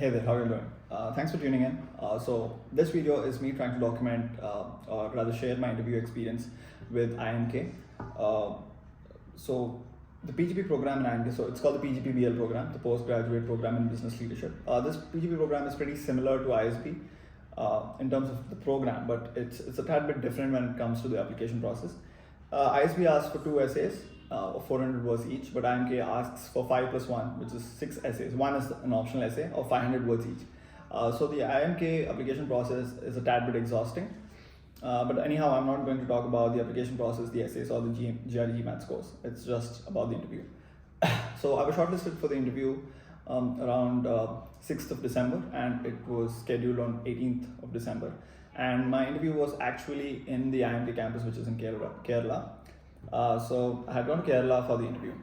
Hey there, how are you doing? Thanks for tuning in. So this video is me trying to document or rather share my interview experience with IIM-K. So the PGP program in IIM-K, so it's called the PGP-BL program, the Postgraduate Program in Business Leadership. This PGP program is pretty similar to ISB in terms of the program, but it's a tad bit different when it comes to the application process. ISB asks for 2 essays of 400 words each, but IIM-K asks for 5+1, which is 6 essays. One is an optional essay of 500 words each. So the IIM-K application process is a tad bit exhausting. But anyhow, I'm not going to talk about the application process, the essays, or the GRE GMAT scores. It's just about the interview. So I was shortlisted for the interview around 6th of December, and it was scheduled on 18th of December. And my interview was actually in the IIM-K campus, which is in Kerala. So I had gone to Kerala for the interview.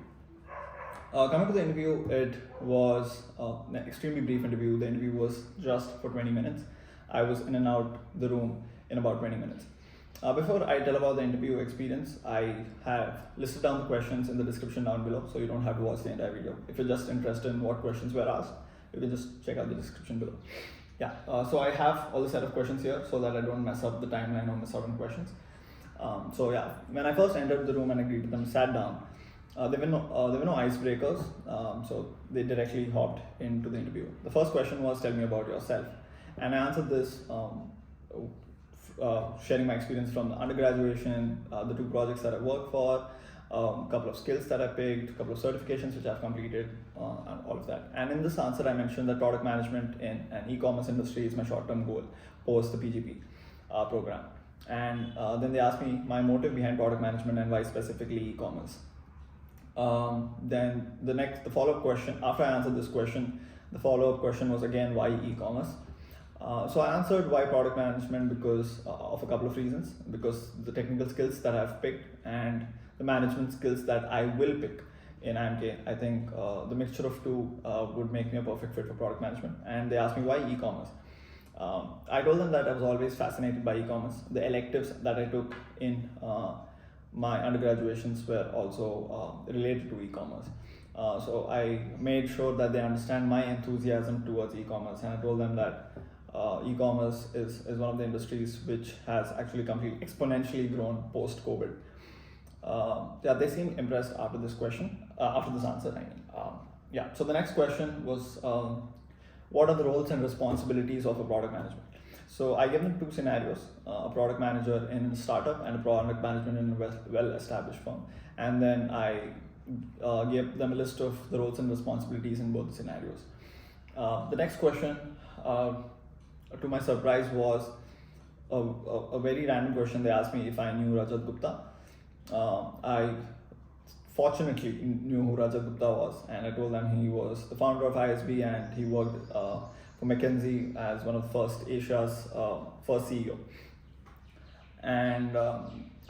Coming to the interview, it was an extremely brief interview. The interview was just for 20 minutes. I was in and out the room in about 20 minutes. Before I tell about the interview experience, I have listed down the questions in the description down below, so you don't have to watch the entire video. If you're just interested in what questions were asked, you can just check out the description below. Yeah, so I have all the set of questions here so that I don't mess up the timeline or miss out on questions. So yeah, when I first entered the room and I greeted them, sat down, there were no icebreakers, so they directly hopped into the interview. The first question was, tell me about yourself. And I answered this sharing my experience from the undergraduation, the 2 projects that I worked for, a couple of skills that I picked, a couple of certifications which I've completed, and all of that. And in this answer, I mentioned that product management in an e-commerce industry is my short-term goal post the PGP program. And then they asked me my motive behind product management and why specifically e-commerce. Then the follow-up question, after I answered this question, the follow-up question was again, why e-commerce? So I answered why product management because of a couple of reasons, because the technical skills that I've picked and the management skills that I will pick in IIM-K, I think the mixture of 2 would make me a perfect fit for product management. And they asked me why e-commerce. I told them that I was always fascinated by e-commerce. The electives that I took in my undergraduations were also related to e-commerce. So I made sure that they understand my enthusiasm towards e-commerce, and I told them that e-commerce is one of the industries which has actually completely exponentially grown post-COVID. Yeah, they seemed impressed after this question, after this answer, I mean. Yeah, so the next question was, what are the roles and responsibilities of a product management? So I gave them 2 scenarios, a product manager in a startup and a product management in a well-established firm. And then I gave them a list of the roles and responsibilities in both the scenarios. The next question, to my surprise, was a very random question. They asked me if I knew Rajat Gupta. I fortunately knew who Rajat Gupta was, and I told them he was the founder of ISB and he worked for McKinsey as one of Asia's first CEO. And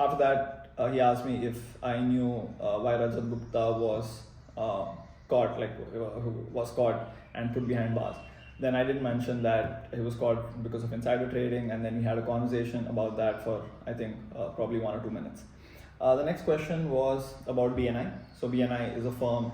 after that, he asked me if I knew why Rajat Gupta was caught and put behind bars. Then I did mention that he was caught because of insider trading, and then we had a conversation about that for, I think, probably 1 or 2 minutes. The next question was about BNI. So BNI is a firm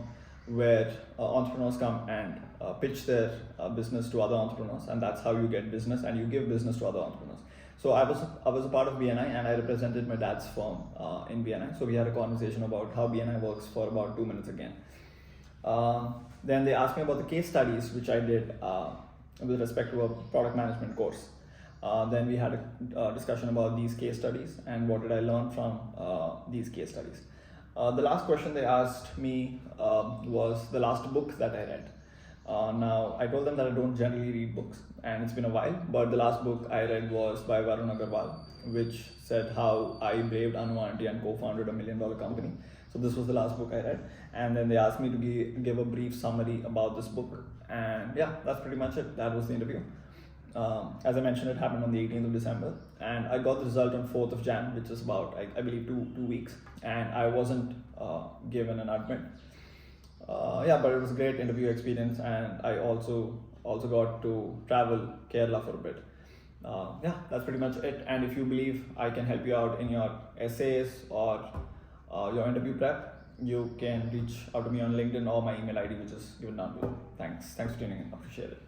where entrepreneurs come and pitch their business to other entrepreneurs, and that's how you get business and you give business to other entrepreneurs. So I was a part of BNI, and I represented my dad's firm in BNI. So we had a conversation about how BNI works for about 2 minutes again. Then they asked me about the case studies which I did with respect to a product management course. Then we had a discussion about these case studies and what did I learn from these case studies. The last question they asked me was the last book that I read. Now, I told them that I don't generally read books, and it's been a while, but the last book I read was by Varun Agarwal, which said how I braved uncertainty and co-founded a $1 million company. So this was the last book I read, and then they asked me to give a brief summary about this book, and yeah, that's pretty much it. That was the interview. As I mentioned, it happened on the 18th of December, and I got the result on 4th of Jan, which is about, I believe, two weeks, and I wasn't given an admit. Yeah, but it was a great interview experience, and I also got to travel Kerala for a bit. Yeah, that's pretty much it. And if you believe I can help you out in your essays or your interview prep, you can reach out to me on LinkedIn or my email ID, which is given down below. Thanks for tuning in. Appreciate it.